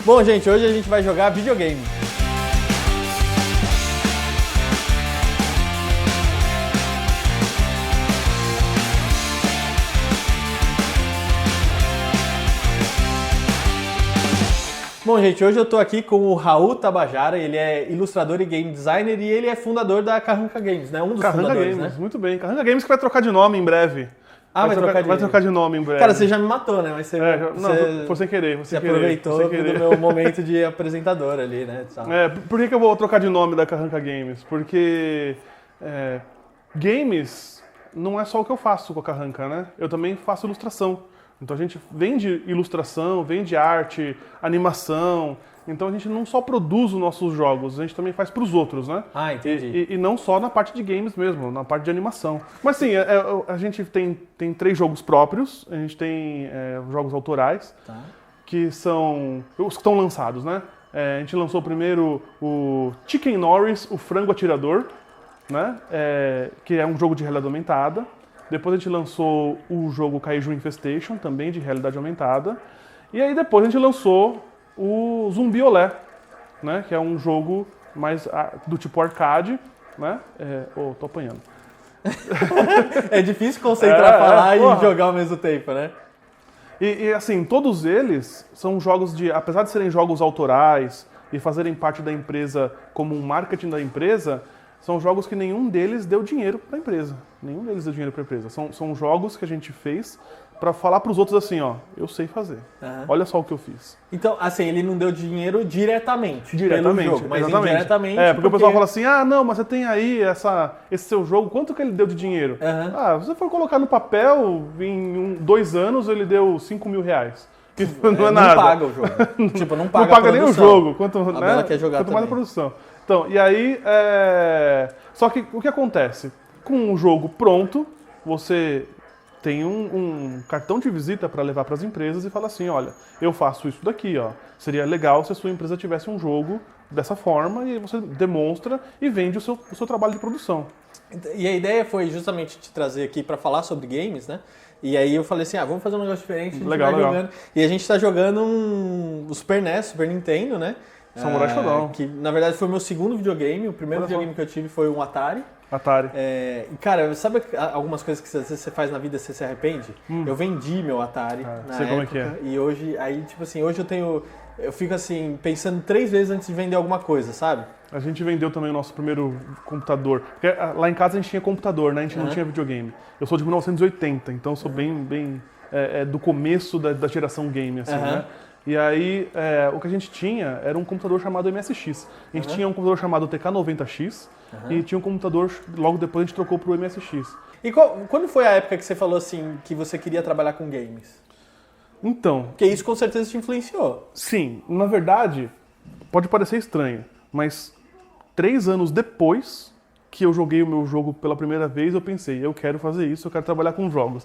Bom, gente, hoje a gente vai jogar videogame. Bom, gente, hoje eu tô aqui com o Raul Tabajara, ele é ilustrador e game designer e ele é fundador da Carranca Games, né? Um dos Carranca fundadores, Games, né? muito bem. Carranca Games que vai trocar de nome em breve. Ah, vai trocar de nome em breve. Cara, você já me matou, né? Mas você, não, foi sem querer. Você aproveitou do meu momento de apresentador ali, né? Por que eu vou trocar de nome da Carranca Games? Porque games não é só o que eu faço com a Carranca, né? Eu também faço ilustração. Então a gente vende ilustração, vende arte, animação. Então a gente não só produz os nossos jogos, a gente também faz para os outros, né? Ah, entendi. E não só na parte de games mesmo, na parte de animação. Mas sim, a gente tem 3 jogos próprios, a gente tem jogos autorais, Tá. que são os que estão lançados, né? A gente lançou primeiro o Chicken Norris, o Frango Atirador, né? Que é um jogo de realidade aumentada. Depois a gente lançou o jogo Kaiju Infestation, também de realidade aumentada. E aí depois a gente lançou o Zumbi Olé, né? Que é um jogo mais do tipo arcade, né? Tô apanhando. É difícil concentrar, falar e jogar ao mesmo tempo, né? E assim, todos eles são jogos apesar de serem jogos autorais e fazerem parte da empresa como um marketing da empresa, são jogos que nenhum deles deu dinheiro para a empresa. Nenhum deles deu dinheiro para a empresa. São jogos que a gente fez para falar para os outros assim, ó, eu sei fazer. Uhum. Olha só o que eu fiz. Então, assim, ele não deu dinheiro diretamente. Diretamente, pelo jogo, mas exatamente. indiretamente. Porque o pessoal fala assim, não, mas você tem aí esse seu jogo, quanto que ele deu de dinheiro? Uhum. Você for colocar no papel, em 2 anos ele deu 5 mil reais. Que não é nada. Não paga o jogo. Tipo, não paga não paga nem o jogo. Quanto Bela quer jogar mais a produção. Então, e aí, só que o que acontece? Com o jogo pronto, você tem um cartão de visita para levar para as empresas e fala assim, olha, eu faço isso daqui, ó. Seria legal se a sua empresa tivesse um jogo dessa forma, e aí você demonstra e vende o seu trabalho de produção. E a ideia foi justamente te trazer aqui para falar sobre games, né? E aí eu falei assim, vamos fazer um negócio diferente, a gente vai jogando. E a gente tá jogando o Super NES, Super Nintendo, né? Samurai Shodown. Que na verdade foi o meu segundo videogame. O primeiro videogame que eu tive foi um Atari. E cara, sabe algumas coisas que às vezes você faz na vida e você se arrepende? Eu vendi meu Atari na sei época. Como é que é. E hoje, hoje eu fico assim, pensando 3 vezes antes de vender alguma coisa, sabe? A gente vendeu também o nosso primeiro computador. Porque lá em casa a gente tinha computador, né? A gente não tinha videogame. Eu sou de 1980, então sou bem do começo da geração game, assim, né? E aí, o que a gente tinha era um computador chamado MSX. A gente tinha um computador chamado TK90X e tinha um computador, logo depois a gente trocou pro MSX. E quando foi a época que você falou assim, que você queria trabalhar com games? Então... Porque isso com certeza te influenciou. Sim, na verdade, pode parecer estranho, mas 3 anos depois que eu joguei o meu jogo pela primeira vez, eu pensei, eu quero fazer isso, eu quero trabalhar com jogos.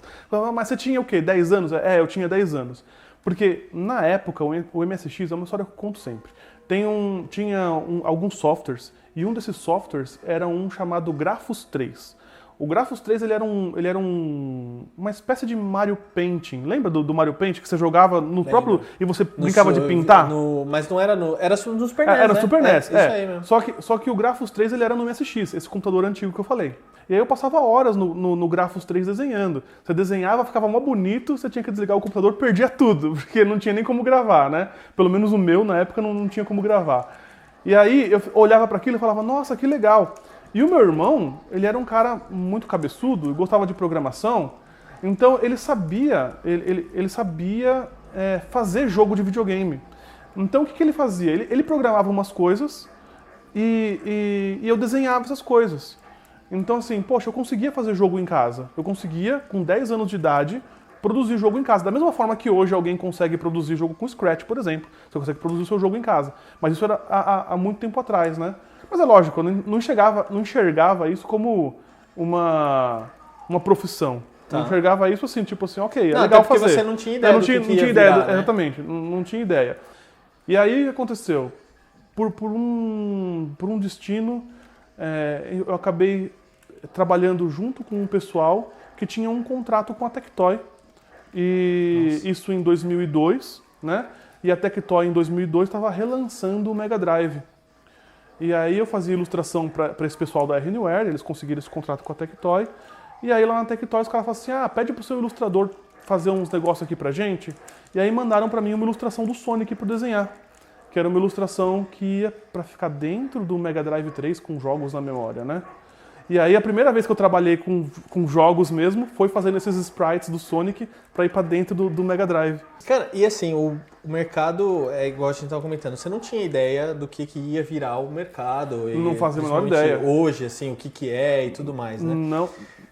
Mas você tinha o quê? 10 anos? Eu tinha 10 anos. Porque, na época, o MSX é uma história que eu conto sempre. Tinha alguns softwares, e um desses softwares era um chamado Grafos 3. O Grafos 3 ele era uma espécie de Mario Painting. Lembra do Mario Painting que você jogava no próprio e você brincava de pintar? Mas não era era no Super NES, era no Super NES, Isso aí mesmo. Só que o Grafos 3 ele era no MSX, esse computador antigo que eu falei. E aí eu passava horas no Grafos 3 desenhando. Você desenhava, ficava mó bonito, você tinha que desligar o computador, perdia tudo, porque não tinha nem como gravar, né? Pelo menos o meu, na época, não tinha como gravar. E aí eu olhava para aquilo e falava, nossa, que legal. E o meu irmão, ele era um cara muito cabeçudo, gostava de programação, então ele sabia fazer jogo de videogame. Então o que ele fazia? Ele programava umas coisas e eu desenhava essas coisas. Então assim, poxa, eu conseguia fazer jogo em casa. Eu conseguia, com 10 anos de idade, produzir jogo em casa. Da mesma forma que hoje alguém consegue produzir jogo com Scratch, por exemplo. Você consegue produzir o seu jogo em casa. Mas isso era há muito tempo atrás, né? Mas é lógico, eu não enxergava isso como uma profissão. Tá. Eu enxergava isso assim, tipo assim, ok, é legal fazer. Porque você não tinha ideia do que ia tinha ideia, virar, né? Exatamente, não tinha ideia. E aí aconteceu, por um destino, eu acabei trabalhando junto com um pessoal que tinha um contrato com a Tectoy. E isso em 2002, né? e a Tectoy em 2002 estava relançando o Mega Drive. E aí eu fazia ilustração para esse pessoal da Alienware, eles conseguiram esse contrato com a Tectoy. E aí lá na Tectoy os caras falaram assim, pede pro seu ilustrador fazer uns negócios aqui pra gente. E aí mandaram pra mim uma ilustração do Sonic para desenhar. Que era uma ilustração que ia pra ficar dentro do Mega Drive 3 com jogos na memória, né? E aí a primeira vez que eu trabalhei com jogos mesmo foi fazendo esses sprites do Sonic pra ir pra dentro do Mega Drive. Cara, e assim, o mercado, é igual a gente tava comentando, você não tinha ideia do que ia virar o mercado. Não fazia a menor ideia. Hoje, assim, o que é e tudo mais, né? Não.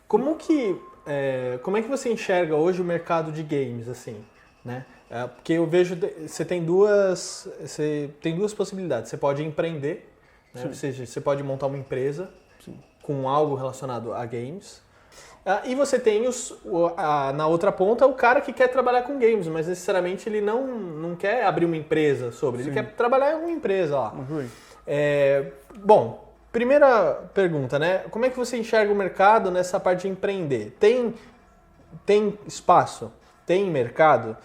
Como é que você enxerga hoje o mercado de games, assim, né? Porque eu vejo, você tem duas possibilidades. Você pode empreender, né? Ou seja, você pode montar uma empresa com algo relacionado a games. E você tem na outra ponta o cara que quer trabalhar com games, mas necessariamente ele não quer abrir uma empresa sobre, ele quer trabalhar em uma empresa lá. Bom, primeira pergunta, né? Como é que você enxerga o mercado nessa parte de empreender? Tem espaço? Tem mercado?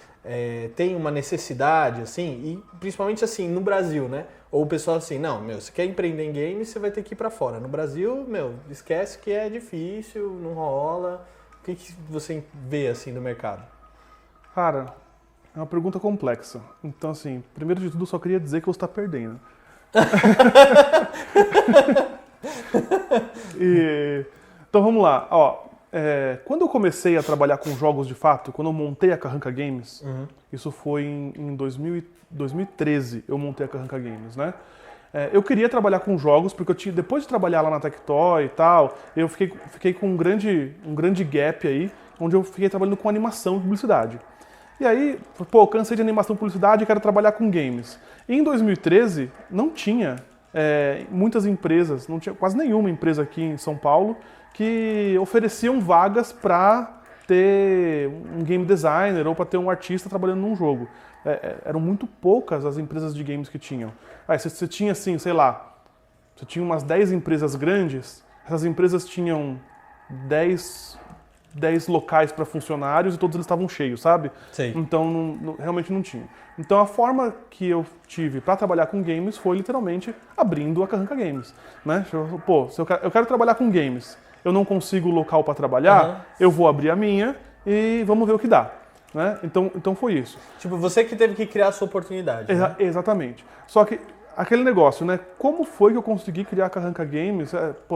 Tem uma necessidade, assim? E principalmente assim, no Brasil, né? Ou o pessoal assim, não, você quer empreender em games, você vai ter que ir pra fora. No Brasil, esquece que é difícil, não rola. O que você vê, assim, do mercado? Cara, é uma pergunta complexa. Então, assim, primeiro de tudo, eu só queria dizer que você está perdendo. Então, vamos lá. Quando eu comecei a trabalhar com jogos de fato, quando eu montei a Carranca Games, isso foi em 2013, eu montei a Carranca Games, né? Eu queria trabalhar com jogos, porque depois de trabalhar lá na Tectoy e tal, eu fiquei com um grande gap aí, onde eu fiquei trabalhando com animação e publicidade. E aí, cansei de animação e publicidade e quero trabalhar com games. E em 2013, não tinha muitas empresas, não tinha quase nenhuma empresa aqui em São Paulo que ofereciam vagas para ter um game designer ou para ter um artista trabalhando num jogo. Eram muito poucas as empresas de games que tinham. Você tinha assim, sei lá, você tinha umas 10 empresas grandes, essas empresas tinham 10 locais para funcionários e todos eles estavam cheios, sabe? Sim. Então realmente não tinha. Então a forma que eu tive para trabalhar com games foi literalmente abrindo a Carranca Games, né? Se eu quero trabalhar com games, eu não consigo local para trabalhar, eu vou abrir a minha e vamos ver o que dá. Né? Então foi isso. Tipo, você que teve que criar a sua oportunidade. Né? Exatamente. Só que aquele negócio, né? Como foi que eu consegui criar a Carranca Games?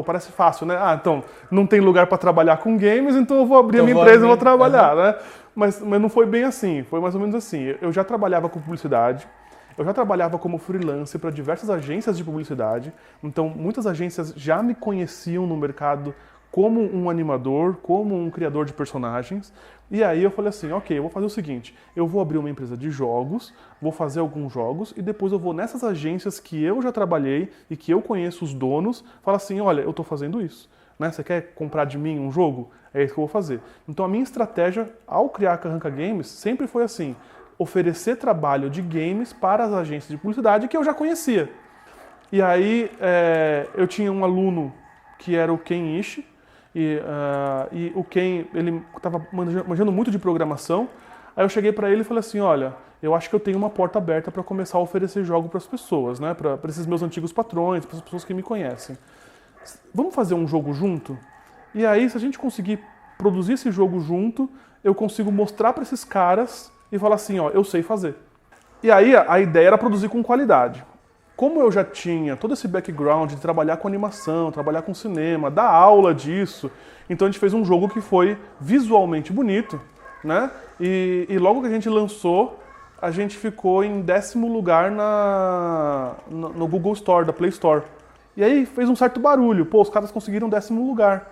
Parece fácil, né? Então, não tem lugar para trabalhar com games, então eu vou abrir a minha empresa e vou trabalhar, né? Mas não foi bem assim, foi mais ou menos assim. Eu já trabalhava com publicidade, eu já trabalhava como freelancer para diversas agências de publicidade, então muitas agências já me conheciam no mercado como um animador, como um criador de personagens. E aí eu falei assim, ok, eu vou fazer o seguinte, eu vou abrir uma empresa de jogos, vou fazer alguns jogos e depois eu vou nessas agências que eu já trabalhei e que eu conheço os donos, falar assim, olha, eu estou fazendo isso. Né? Você quer comprar de mim um jogo? É isso que eu vou fazer. Então a minha estratégia ao criar a Carranca Games sempre foi assim, oferecer trabalho de games para as agências de publicidade que eu já conhecia. E aí eu tinha um aluno que era o Ken Ishii, e o Ken, ele estava manjando muito de programação. Aí eu cheguei para ele e falei assim, olha, eu acho que eu tenho uma porta aberta para começar a oferecer jogo para as pessoas, né? Para esses meus antigos patrões, para as pessoas que me conhecem. Vamos fazer um jogo junto? E aí, se a gente conseguir produzir esse jogo junto, eu consigo mostrar para esses caras e falar assim, ó, eu sei fazer. E aí a ideia era produzir com qualidade. Como eu já tinha todo esse background de trabalhar com animação, trabalhar com cinema, dar aula disso, então a gente fez um jogo que foi visualmente bonito, né? E logo que a gente lançou, a gente ficou em 10º lugar no Google Store, da Play Store. E aí fez um certo barulho, os caras conseguiram 10º lugar.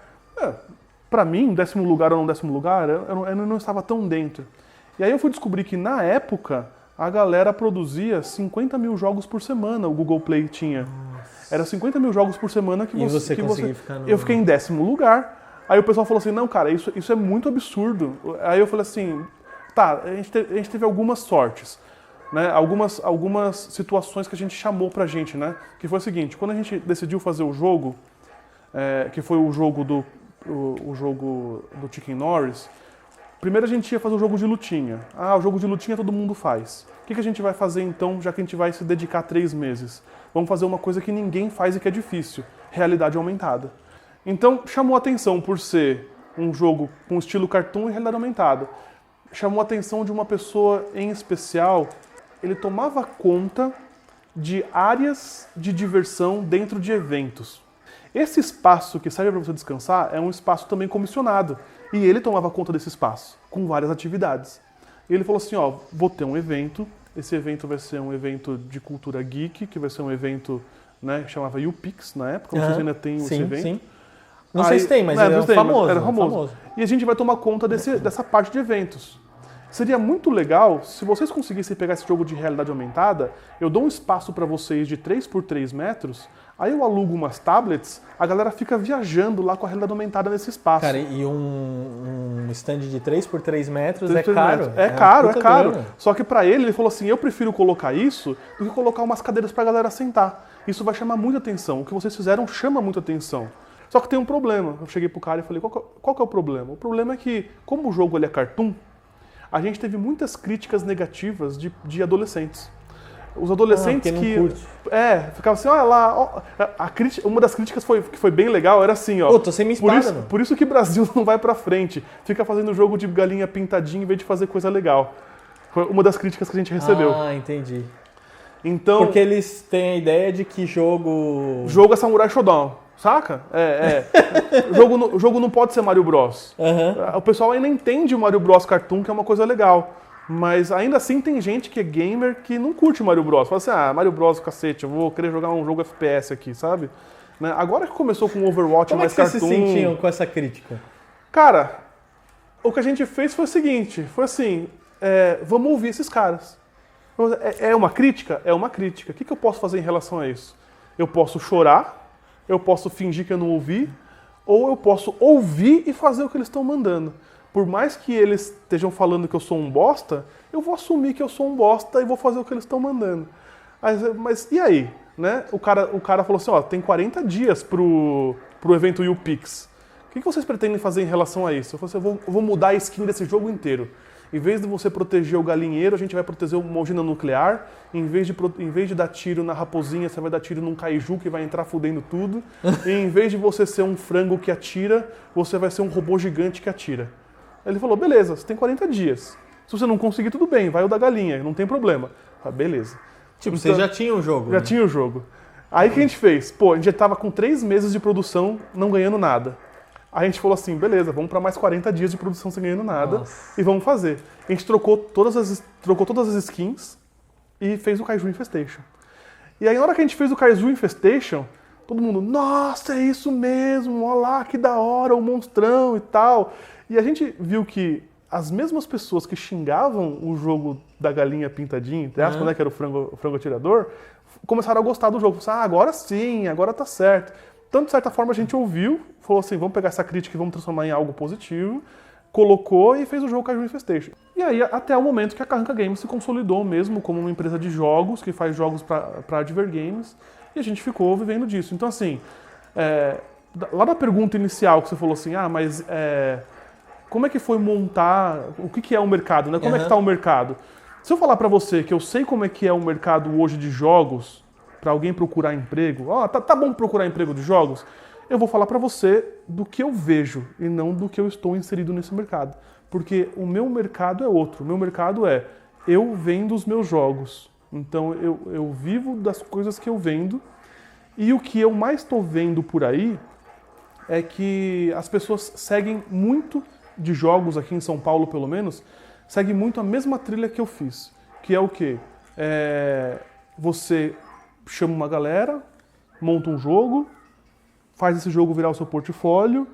Pra mim, 10º lugar ou não 10º lugar, eu não estava tão dentro. E aí eu fui descobrir que na época, a galera produzia 50 mil jogos por semana, o Google Play tinha. Nossa. Era 50 mil jogos por semana que você conseguia ficar no... Eu fiquei em 10º lugar. Aí o pessoal falou assim, não, cara, isso é muito absurdo. Aí eu falei assim, tá, a gente teve algumas sortes, né? Algumas situações que a gente chamou pra gente, né? Que foi o seguinte, quando a gente decidiu fazer o jogo, que foi o jogo do Chicken Norris, primeiro a gente ia fazer o jogo de lutinha. O jogo de lutinha todo mundo faz. O que a gente vai fazer então, já que a gente vai se dedicar 3 meses? Vamos fazer uma coisa que ninguém faz e que é difícil, realidade aumentada. Então, chamou atenção por ser um jogo com estilo cartoon e realidade aumentada. Chamou a atenção de uma pessoa em especial, ele tomava conta de áreas de diversão dentro de eventos. Esse espaço que serve para você descansar é um espaço também comissionado. E ele tomava conta desse espaço, com várias atividades. E ele falou assim, ó, vou ter um evento, esse evento vai ser um evento de cultura geek, que vai ser um evento, né, que chamava UPix na época, não sei se ainda tem esse evento. Sim. Não sei se tem, mas era famoso. Era famoso. E a gente vai tomar conta dessa parte de eventos. Seria muito legal se vocês conseguissem pegar esse jogo de realidade aumentada, eu dou um espaço para vocês de 3 por 3 metros, aí eu alugo umas tablets, a galera fica viajando lá com a realidade aumentada nesse espaço. Cara, e um stand de 3 por 3 metros é caro? É caro. Grana. Só que para ele falou assim, eu prefiro colocar isso do que colocar umas cadeiras pra galera sentar. Isso vai chamar muita atenção. O que vocês fizeram chama muita atenção. Só que tem um problema. Eu cheguei pro cara e falei, qual que é o problema? O problema é que, como o jogo ele é cartoon, a gente teve muitas críticas negativas de adolescentes. Os adolescentes que... Não curte. Ficavam assim, olha lá... Ó, uma das críticas que foi bem legal, era assim, ó... Pô, tô sem minha espada, por isso que o Brasil não vai pra frente. Fica fazendo jogo de galinha pintadinha em vez de fazer coisa legal. Foi uma das críticas que a gente recebeu. Ah, entendi. Então... Porque eles têm a ideia de que jogo... Jogo é Samurai Shodown. Saca? O jogo não pode ser Mario Bros. Uhum. O pessoal ainda entende o Mario Bros Cartoon, que é uma coisa legal. Mas ainda assim tem gente que é gamer que não curte Mario Bros. Fala assim, Mario Bros, cacete, eu vou querer jogar um jogo FPS aqui, sabe? Né? Agora que começou com Overwatch mais cartoon... Como é que vocês se sentiam com essa crítica? Cara, o que a gente fez foi o seguinte, foi assim, vamos ouvir esses caras. É uma crítica? É uma crítica. O que eu posso fazer em relação a isso? Eu posso chorar, eu posso fingir que eu não ouvi, ou eu posso ouvir e fazer o que eles estão mandando. Por mais que eles estejam falando que eu sou um bosta, eu vou assumir que eu sou um bosta e vou fazer o que eles estão mandando. Mas e aí? Né? O cara falou assim, ó, tem 40 dias pro evento UPix. O que vocês pretendem fazer em relação a isso? Eu falei assim, eu vou mudar a skin desse jogo inteiro. Em vez de você proteger o galinheiro, a gente vai proteger uma usina nuclear. Em vez de dar tiro na raposinha, você vai dar tiro num kaiju que vai entrar fudendo tudo. E em vez de você ser um frango que atira, você vai ser um robô gigante que atira. Ele falou, beleza, você tem 40 dias. Se você não conseguir, tudo bem, vai o da galinha, não tem problema. Eu falei, beleza. Tipo, então, você já tinha o jogo. Já tinha o jogo. Aí o que a gente fez? Pô, a gente já tava com 3 meses de produção, não ganhando nada. Aí a gente falou assim, beleza, vamos para mais 40 dias de produção sem ganhando nada. Nossa. E vamos fazer. A gente trocou todas as skins e fez o Kaiju Infestation. E aí na hora que a gente fez o Kaiju Infestation, todo mundo, nossa, é isso mesmo, olha lá, que da hora, o monstrão e tal. E a gente viu que as mesmas pessoas que xingavam o jogo da galinha pintadinha, entre aspas, né, que era o frango atirador, começaram a gostar do jogo. Falaram, agora sim, agora tá certo. Então, de certa forma, a gente ouviu, falou assim, vamos pegar essa crítica e vamos transformar em algo positivo, colocou e fez o jogo Kaiju Infestation. E aí, até o momento que a Carranca Games se consolidou mesmo como uma empresa de jogos, que faz jogos para Adver Games, e a gente ficou vivendo disso. Então, assim, lá na pergunta inicial que você falou assim, mas como é que foi montar, o que é o mercado, né? Como é que está o mercado? Se eu falar para você que eu sei como é que é o mercado hoje de jogos, para alguém procurar emprego, tá bom procurar emprego de jogos? Eu vou falar para você do que eu vejo e não do que eu estou inserido nesse mercado. Porque o meu mercado é outro. O meu mercado eu vendo os meus jogos. Então eu vivo das coisas que eu vendo. E o que eu mais estou vendo por aí é que as pessoas seguem muito de jogos aqui em São Paulo, pelo menos, seguem muito a mesma trilha que eu fiz. Que é o quê? Você chama uma galera, monta um jogo, faz esse jogo virar o seu portfólio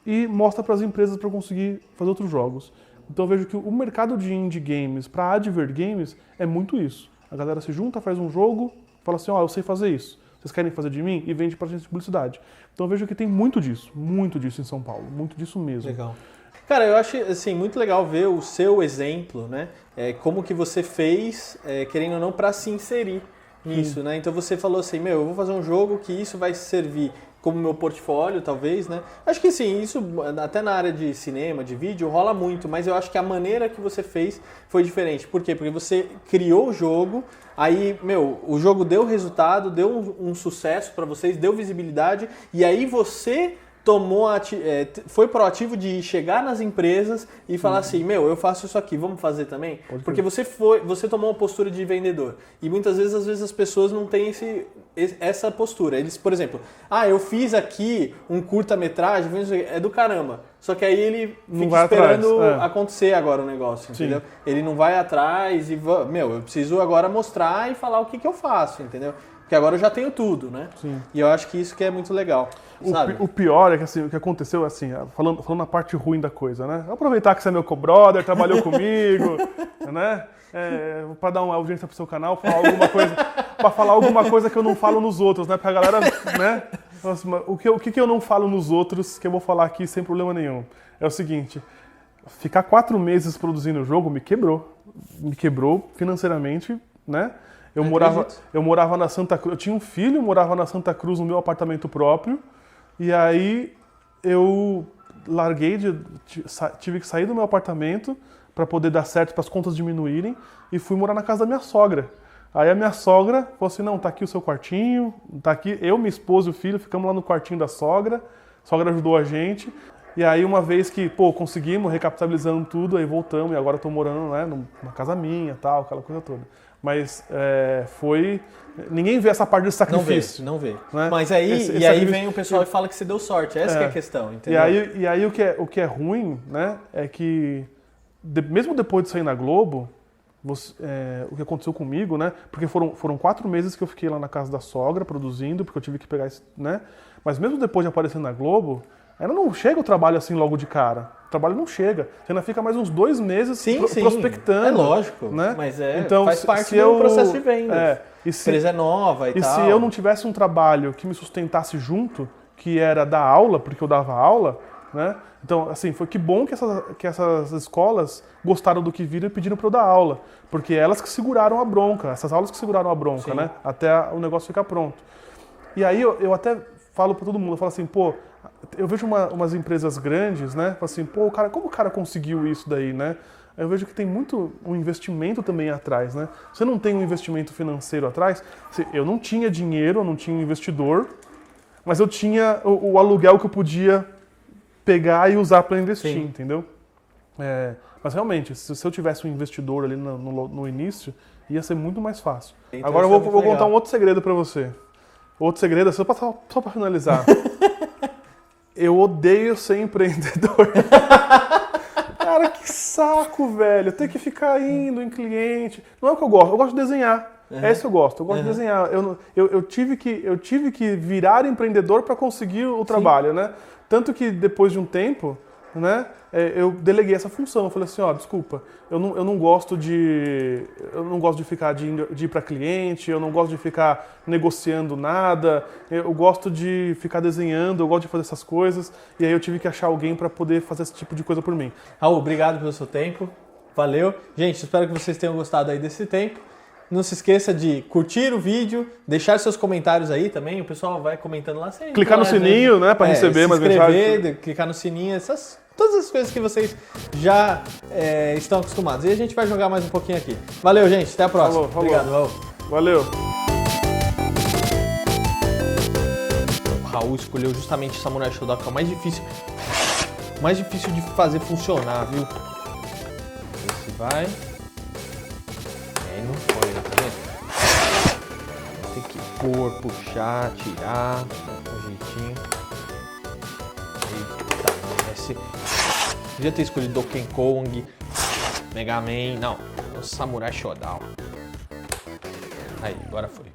e mostra para as empresas para conseguir fazer outros jogos. Então eu vejo que o mercado de indie games para Adver Games é muito isso. A galera se junta, faz um jogo, fala assim, eu sei fazer isso. Vocês querem fazer de mim? E vende para a gente de publicidade. Então eu vejo que tem muito disso em São Paulo, muito disso mesmo. Legal. Cara, eu acho assim, muito legal ver o seu exemplo, né? Como que você fez, querendo ou não, para se inserir nisso, né? Então você falou assim, eu vou fazer um jogo que isso vai servir como meu portfólio, talvez, né? Acho que sim, isso até na área de cinema, de vídeo, rola muito, mas eu acho que a maneira que você fez foi diferente. Por quê? Porque você criou o jogo, aí, o jogo deu resultado, deu um sucesso para vocês, deu visibilidade, e aí você foi proativo de chegar nas empresas e falar assim, eu faço isso aqui, vamos fazer também? Porque você tomou uma postura de vendedor. E muitas vezes, às vezes, as pessoas não têm essa postura. Eles, por exemplo, eu fiz aqui um curta-metragem, é do caramba. Só que aí ele fica esperando acontecer agora o negócio, entendeu? Sim. Ele não vai atrás e, eu preciso agora mostrar e falar o que eu faço, entendeu? Porque agora eu já tenho tudo, né? Sim. E eu acho que isso que é muito legal. O pior é que assim, o que aconteceu, assim, falando na parte ruim da coisa, né? Aproveitar que você é meu co-brother, trabalhou comigo, né? Para dar uma audiência pro seu canal, falar alguma coisa que eu não falo nos outros, né? Pra galera, né? Nossa, o que eu não falo nos outros, que eu vou falar aqui sem problema nenhum. É o seguinte, ficar 4 meses produzindo o jogo me quebrou. Me quebrou financeiramente, né? Eu morava na Santa Cruz, eu tinha um filho, morava na Santa Cruz no meu apartamento próprio, e aí eu tive que sair do meu apartamento para poder dar certo, para as contas diminuírem, e fui morar na casa da minha sogra. Aí a minha sogra falou assim, não, tá aqui o seu quartinho, tá aqui, eu, minha esposa e o filho, ficamos lá no quartinho da sogra, a sogra ajudou a gente, e aí uma vez que, conseguimos, recapitalizando tudo, aí voltamos, e agora eu tô morando, né, numa casa minha, tal, aquela coisa toda. Mas ninguém vê essa parte do sacrifício. Não vê. Né? Mas aí vem o pessoal e fala que você deu sorte. Essa que é a questão, entendeu? E aí o que é ruim, né, é que mesmo depois de sair na Globo, o que aconteceu comigo, né? Porque foram 4 meses que eu fiquei lá na casa da sogra produzindo, porque eu tive que pegar né? Mas mesmo depois de aparecer na Globo, ainda não chega o trabalho assim logo de cara. O trabalho não chega. Você ainda fica mais uns 2 meses prospectando. É lógico, né? Mas então, faz parte do processo de venda. A empresa é nova e tal. E se eu não tivesse um trabalho que me sustentasse junto, que era dar aula, porque eu dava aula, né? Então, assim, foi que bom que essas escolas gostaram do que viram e pediram para eu dar aula. Porque elas que seguraram a bronca, essas aulas que seguraram a bronca, né? Até o negócio ficar pronto. E aí eu até falo para todo mundo, eu falo assim, eu vejo umas empresas grandes, né? Falo assim, como o cara conseguiu isso daí, né? Eu vejo que tem muito um investimento também atrás, né? Você não tem um investimento financeiro atrás, eu não tinha dinheiro, eu não tinha investidor, mas eu tinha o aluguel que eu podia pegar e usar para investir, entendeu? Mas realmente, se eu tivesse um investidor ali no início, ia ser muito mais fácil. Então, agora eu vou contar um outro segredo para você. Outro segredo, só para finalizar. Eu odeio ser empreendedor. Cara, que saco, velho. Ter que ficar indo em cliente. Não é o que eu gosto de desenhar. É isso que eu gosto. Eu gosto de desenhar. Eu tive que virar empreendedor para conseguir o trabalho, né? Tanto que depois de um tempo, né, eu deleguei essa função. Eu falei assim, desculpa, eu não gosto de ficar de ir para cliente, eu não gosto de ficar negociando nada, eu gosto de ficar desenhando, eu gosto de fazer essas coisas, e aí eu tive que achar alguém para poder fazer esse tipo de coisa por mim. Raul, obrigado pelo seu tempo, valeu. Gente, espero que vocês tenham gostado aí desse tempo. Não se esqueça de curtir o vídeo, deixar seus comentários aí também, o pessoal vai comentando lá. Clicar no sininho, né, para receber mais mensagens. Clicar no sininho, todas as coisas que vocês já estão acostumados. E a gente vai jogar mais um pouquinho aqui. Valeu, gente. Até a próxima. Falou. Obrigado, Raul. Valeu. O Raul escolheu justamente o Samurai Shodown, que é o mais difícil de fazer funcionar, viu? Esse vai... Não foi, tá vendo? Tem que pôr, puxar, tirar, com jeitinho. Eita, não vai ser... Podia ter escolhido Donkey Kong, Mega Man, não. É o Samurai Shodown. Aí, agora foi.